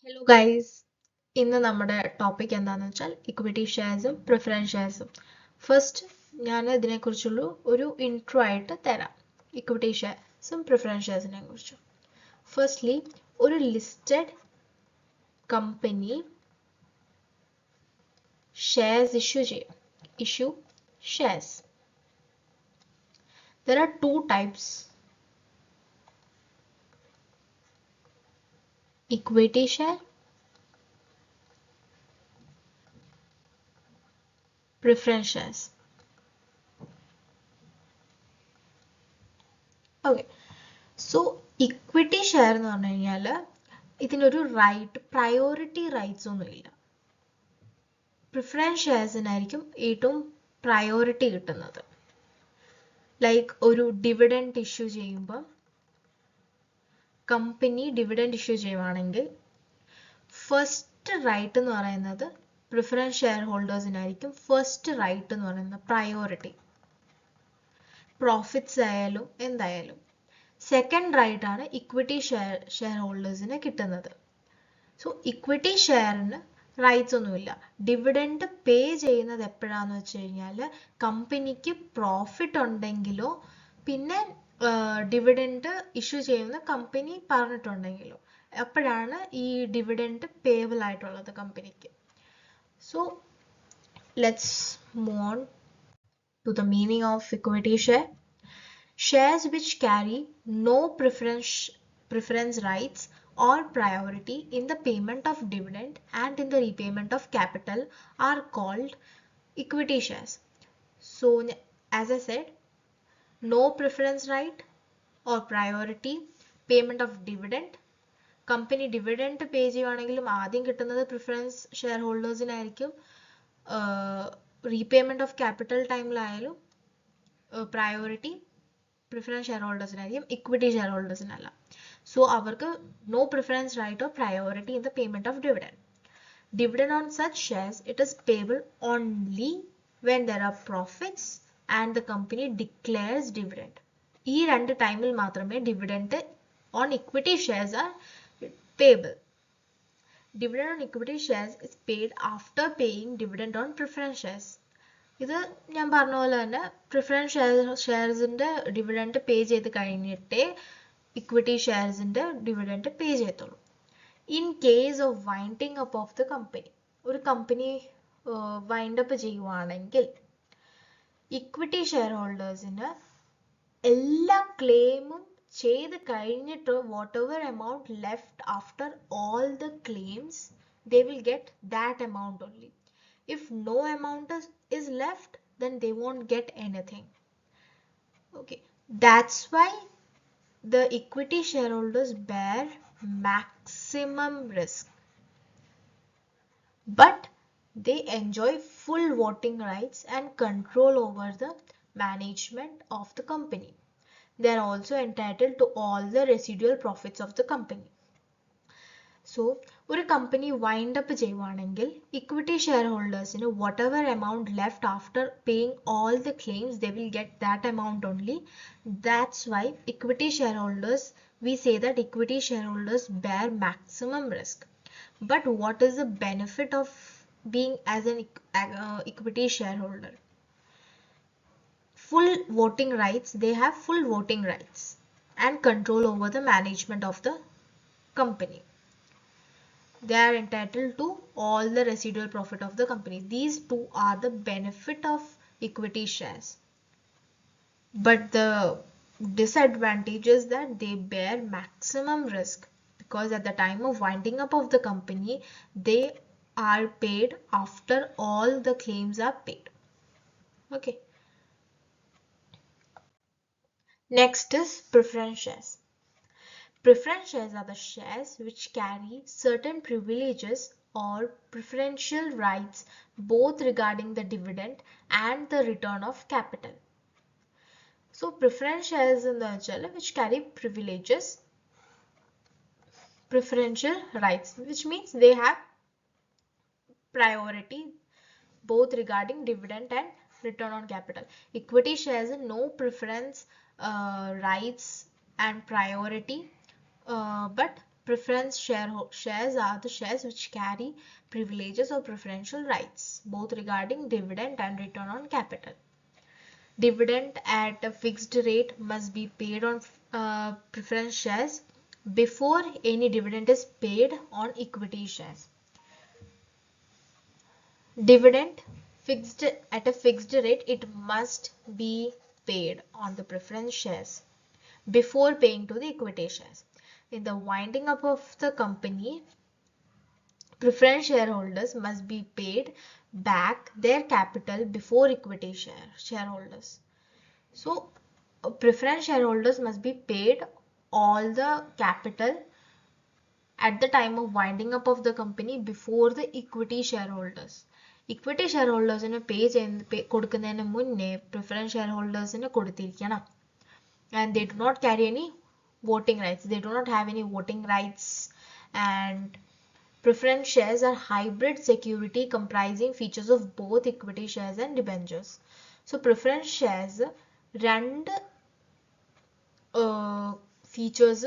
Hello guys, ഇന്ന് നമ്മുടെ topic എന്താണെന്ന് വെച്ചാൽ ഇക്വിറ്റി ഷെയർസും പ്രിഫറൻസ് ഷെയർസും. ഫസ്റ്റ് ഞാൻ ഇതിനെക്കുറിച്ചുള്ള ഒരു ഇൻട്രോ ആയിട്ട് തരാം, ഇക്വിറ്റി ഷെയർസും പ്രിഫറൻസ് ഷെയർസിനെ കുറിച്ച്. ഫസ്റ്റ്ലി, ഒരു listed company shares issue shares. There are two types: equity share, preference shares. Okay, so equity share എന്ന് പറഞ്ഞു കഴിഞ്ഞാൽ ഇതിനൊരു പ്രയോറിറ്റി റൈറ്റ്സ് ഒന്നുമില്ല. പ്രിഫറൻസ് ഷെയർസിനായിരിക്കും ഏറ്റവും പ്രയോറിറ്റി കിട്ടുന്നത്. ലൈക്ക് ഒരു ഡിവിഡൻഡ് ഇഷ്യൂ ചെയ്യുമ്പോൾ, കമ്പനി ഡിവിഡൻഡ് ഇഷ്യൂ ചെയ്യുവാണെങ്കിൽ ഫസ്റ്റ് റൈറ്റ് എന്ന് പറയുന്നത് പ്രിഫറൻസ് ഷെയർ ഹോൾഡേഴ്സിനായിരിക്കും. ഫസ്റ്റ് റൈറ്റ് എന്ന് പറയുന്നത് പ്രയോറിറ്റി, പ്രോഫിറ്റ്സ് ആയാലും എന്തായാലും. സെക്കൻഡ് റൈറ്റ് ആണ് ഇക്വിറ്റി ഷെയർ ഹോൾഡേഴ്സിന് കിട്ടുന്നത്. സോ ഇക്വിറ്റി ഷെയറിന് റൈറ്റ്സ് ഒന്നുമില്ല. ഡിവിഡൻഡ് പേ ചെയ്യുന്നത് എപ്പോഴാന്ന് വെച്ച് കഴിഞ്ഞാൽ കമ്പനിക്ക് പ്രോഫിറ്റ് ഉണ്ടെങ്കിലോ, പിന്നെ ഡിവിഡൻഡ് ഇഷ്യൂ ചെയ്യുന്ന കമ്പനി പറഞ്ഞിട്ടുണ്ടെങ്കിലോ അപ്പോഴാണ് ഈ ഡിവിഡൻഡ് പേബിൾ ആയിട്ടുള്ളത് കമ്പനിക്ക്. So let's move on to the meaning of equity share. Shares which carry no preference rights or priority in the payment of dividend and in the repayment of capital are called equity shares. So as I said, no preference right or priority, payment of dividend. Company dividend pay ചെയ്യുവാണെങ്കിലും ആദ്യം കിട്ടുന്നത് preference share ഹോൾഡേഴ്സിനായിരിക്കും. Repayment of capital ടൈമിലായാലും priority preference share ഹോൾഡേഴ്സിനായിരിക്കും, equity share ഹോൾഡേഴ്സിനല്ല. So അവർക്ക് no preference right or priority in the payment of dividend. Dividend on such shares, it is payable only when there are profits and the company declares dividend. ഈ രണ്ട് ടൈമിൽ മാത്രമേ dividend on equity shares are payable. Dividend on equity shares is paid after paying dividend on preference shares. ഇത് ഞാൻ പറഞ്ഞ പോലെ തന്നെ preference ഷെയർസിന്റെ dividend pay ചെയ്ത് കഴിഞ്ഞിട്ടേ ഇക്വിറ്റി ഷെയർസിന്റെ ഡിവിഡൻഡ് പേ ചെയ്യത്തുള്ളൂ. In case of winding up of the company, ഒരു company wind up ചെയ്യുവാണെങ്കിൽ ഇക്വിറ്റി ഷെയർ ഹോൾഡേഴ്സിന് എല്ലാ ക്ലെയിമും ചെയ്ത് കഴിഞ്ഞിട്ട് whatever amount left after all the claims, they will get that amount only. If no amount is left, then they won't get anything. Okay, that's why the equity shareholders bear maximum risk, but they enjoy full voting rights and control over the management of the company. They are also entitled to all the residual profits of the company. So ഒരു company wind up ചെയ്യുവാണെങ്കിൽ equity share ഹോൾഡേഴ്സിന് whatever amount left after paying all the claims, they will get that amount only. That's why equity shareholders, we say that equity shareholders bear maximum risk. But what is the benefit of being as an equity shareholder? Full voting rights. They have full voting rights and control over the management of the company. They are entitled to all the residual profit of the company. These two are the benefit of equity shares. But the disadvantage is that they bear maximum risk, because at the time of winding up of the company, they are paid after all the claims are paid. Okay. Next is preference shares. Preference shares are the shares which carry certain privileges or preferential rights both regarding the dividend and the return of capital. So preference shares in the which carry privileges, preferential rights, which means they have priority both regarding dividend and return on capital. Equity shares no preference rights and priority, but Preference shares are the shares which carry privileges or preferential rights, both regarding dividend and return on capital. Dividend at a fixed rate must be paid on preference shares before any dividend is paid on equity shares. Dividend fixed at a fixed rate, it must be paid on the preference shares before paying to the equity shares. In the winding up of the company, preference shareholders must be paid back their capital before equity shareholders. So preference shareholders must be paid all the capital at the time of winding up of the company before the equity shareholders. Equity shareholders കൊടുക്കുന്നതിന് മുന്നേ preference shareholders കൊടുത്തിരിക്കണം. And they do not carry any voting rights. They do not have any voting rights. And preference shares are hybrid security comprising features of both equity shares and debentures. So preference shares രണ്ട് features,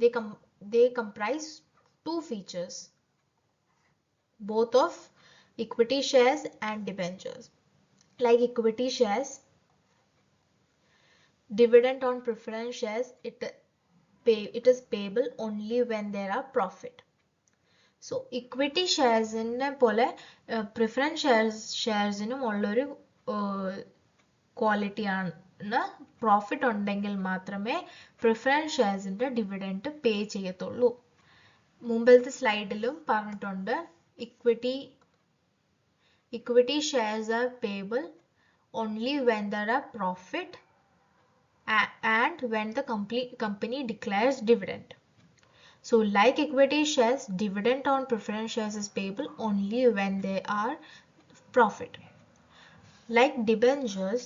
they comprise two features, both of equity shares and debentures. Like equity shares, dividend on preference shares, it is payable only when there are profit. So equity shares pole preference shares ഉള്ളൊരു quality ആണ്, profit ഉണ്ടെങ്കിൽ മാത്രമേ preference ഷെയർസിന്റെ dividend pay ചെയ്യത്തുള്ളൂ. മുമ്പത്തെ സ്ലൈഡിലും പറഞ്ഞിട്ടുണ്ട്, equity shares are payable only when there are profit and when the company declares dividend. So like equity shares, dividend on preference shares is payable only when they are profit. Like debentures,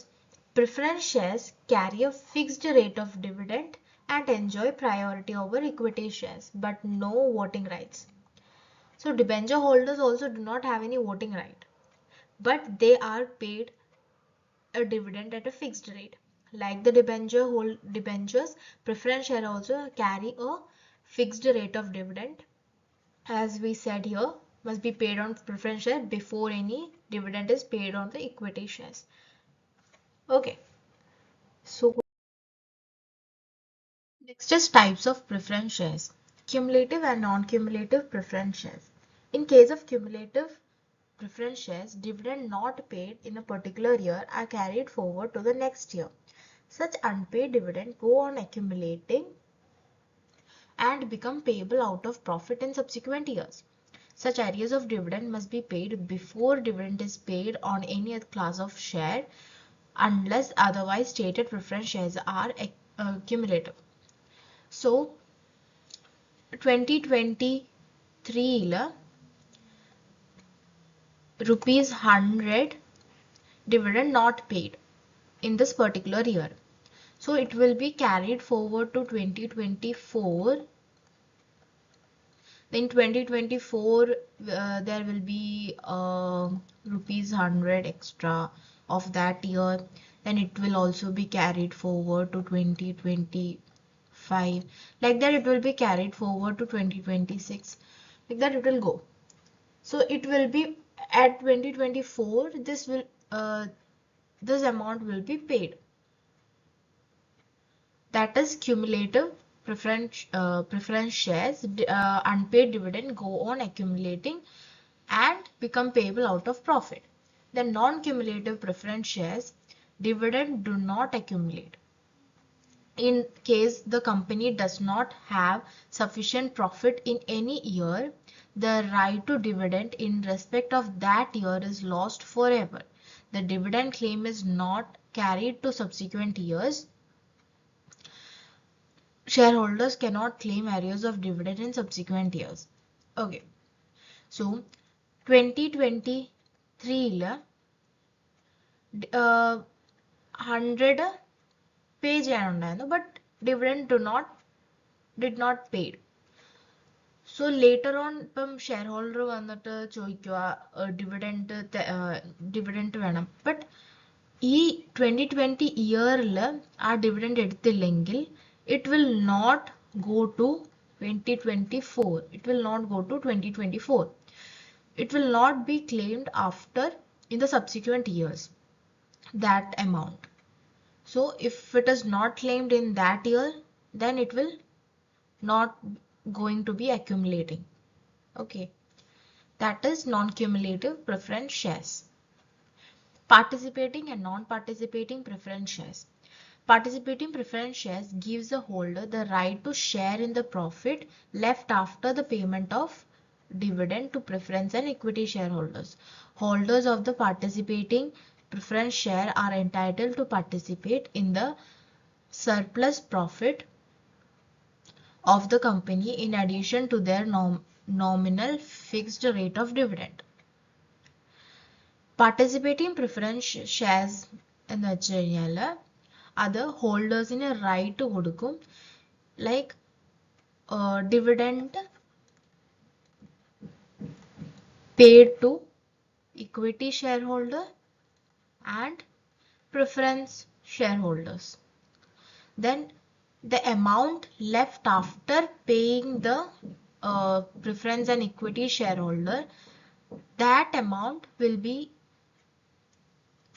preference shares carry a fixed rate of dividend and enjoy priority over equity shares, but no voting rights. So debenture holders also do not have any voting right, but they are paid a dividend at a fixed rate. Like the debentures, preference share also carry a fixed rate of dividend, as we said here, must be paid on preference share before any dividend is paid on the equity shares. Okay, so next is types of preference shares. Cumulative and non-cumulative preference shares. In case of cumulative preference shares, dividend not paid in a particular year are carried forward to the next year. Such unpaid dividend go on accumulating and become payable out of profit in subsequent years. Such arrears of dividend must be paid before dividend is paid on any other class of share unless otherwise stated. Preference shares are cumulative. So 2023 rupees 100 dividend not paid in this particular year. So it will be carried forward to 2024. In 2024 there will be rupees 100 extra of that year, then it will also be carried forward to 2025. Like that it will be carried forward to 2026. Like that it will go. So it will be at 2024 this amount will be paid. That is cumulative preference shares. Unpaid dividend go on accumulating and become payable out of profit. The non-cumulative preference shares, dividend do not accumulate. In case the company does not have sufficient profit in any year, the right to dividend in respect of that year is lost forever. The dividend claim is not carried to subsequent years. Shareholders cannot claim arrears of dividend in subsequent years. Okay, so 2023 100 pay cheyanunnayirunnu, but dividend did not paid. So later on ippam shareholder vannittu choikkuva dividend venam, but ഈ 2020 ഇയറിൽ ആ dividend എടുത്തില്ലെങ്കിൽ it will not go to 2024. It will not go to 2024. It will not be claimed after in the subsequent years, that amount. So if it is not claimed in that year, then it will not going to be accumulating. Okay, that is non-cumulative preference shares. Participating and non-participating preference shares. Participating preference shares gives the holder the right to share in the profit left after the payment of dividend to preference and equity shareholders. Holders of the participating preference share are entitled to participate in the surplus profit of the company in addition to their nominal fixed rate of dividend. Participating preference shares എന്ന് വെച്ച് കഴിഞ്ഞാൽ അത് ഹോൾഡേഴ്സിന് right കൊടുക്കും, like dividend paid to equity shareholder and preference shareholders. Then the amount left after paying the preference and equity shareholder, that amount will be,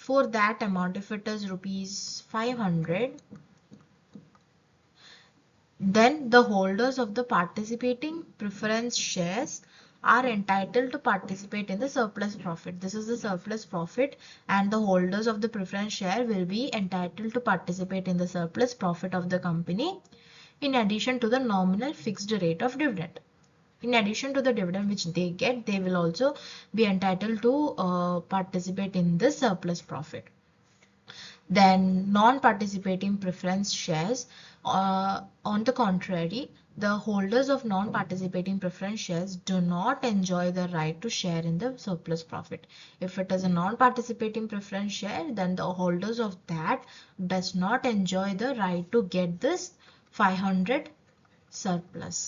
for that amount, if it is rupees 500, then the holders of the participating preference shares are entitled to participate in the surplus profit. This is the surplus profit, and the holders of the preference share will be entitled to participate in the surplus profit of the company in addition to the nominal fixed rate of dividend. In addition to the dividend which they get, they will also be entitled to participate in the surplus profit. Then non-participating preference shares, on the contrary, the holders of non-participating preference shares do not enjoy the right to share in the surplus profit. If it is a non-participating preference share, then the holders of that does not enjoy the right to get this 500 surplus.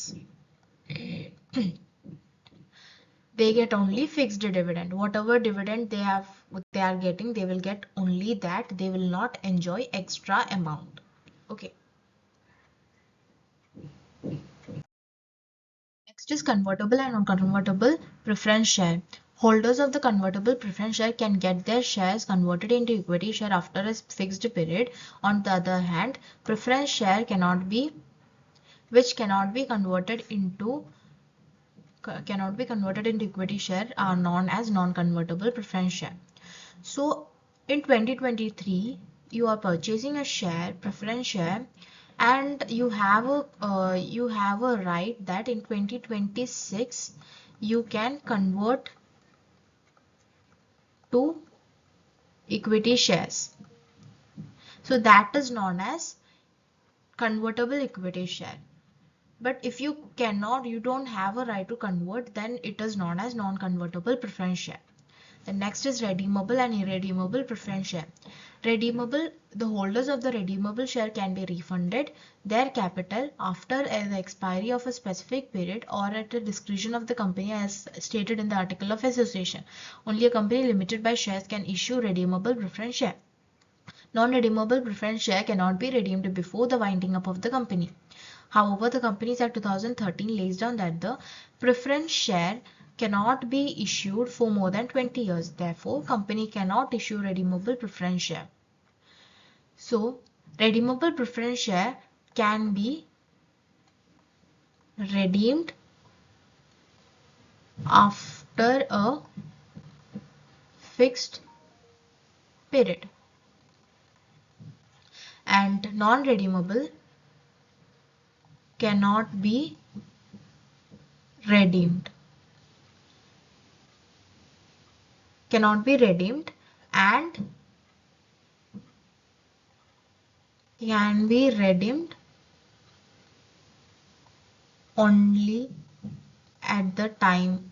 They get only fixed dividend. Whatever dividend they are getting, they will get only that. They will not enjoy extra amount. Okay. Next is convertible and non-convertible preference share. Holders of the convertible preference share can get their shares converted into equity share after a fixed period. On the other hand, preference share which cannot be converted into equity share are known as non-convertible preference share. So in 2023, you are purchasing a share, preference share, and you have a right that in 2026 you can convert to equity shares. So that is known as convertible equity share. But if you don't have a right to convert, then it is known as non-convertible preference share. The next is redeemable and irredeemable preference share. Redeemable, the holders of the redeemable share can be refunded their capital after the expiry of a specific period or at the discretion of the company as stated in the article of association. Only a company limited by shares can issue redeemable preference share. Non-redeemable preference share cannot be redeemed before the winding up of the company. However, the Companies Act 2013 lays down that the preference share cannot be issued for more than 20 years. Therefore, company cannot issue redeemable preference share. So, redeemable preference share can be redeemed after a fixed period, and non-redeemable cannot be redeemed. And can be redeemed only at the time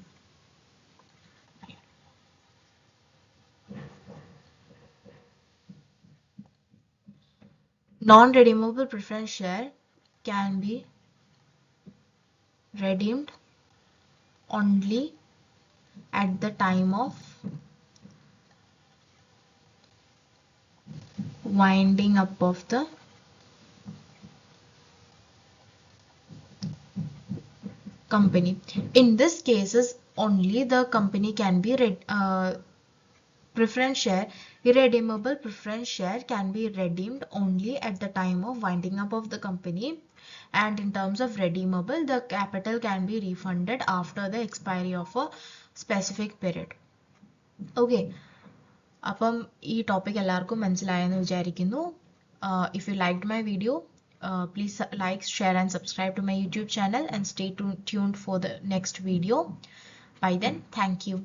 non-redeemable preference share can be redeemed only at the time of winding up of the company. In this cases only the company can be preference share, irredeemable preference share can be redeemed only at the time of winding up of the company, and in terms of redeemable, the capital can be refunded after the expiry of a specific period. Okay, അപ്പം ഈ topic എല്ലാവർക്കും മനസ്സിലായെന്ന് വിചാരിക്കുന്നു. If you liked my video, please like, share and subscribe to my YouTube channel and stay tuned for the next video. By then, thank you.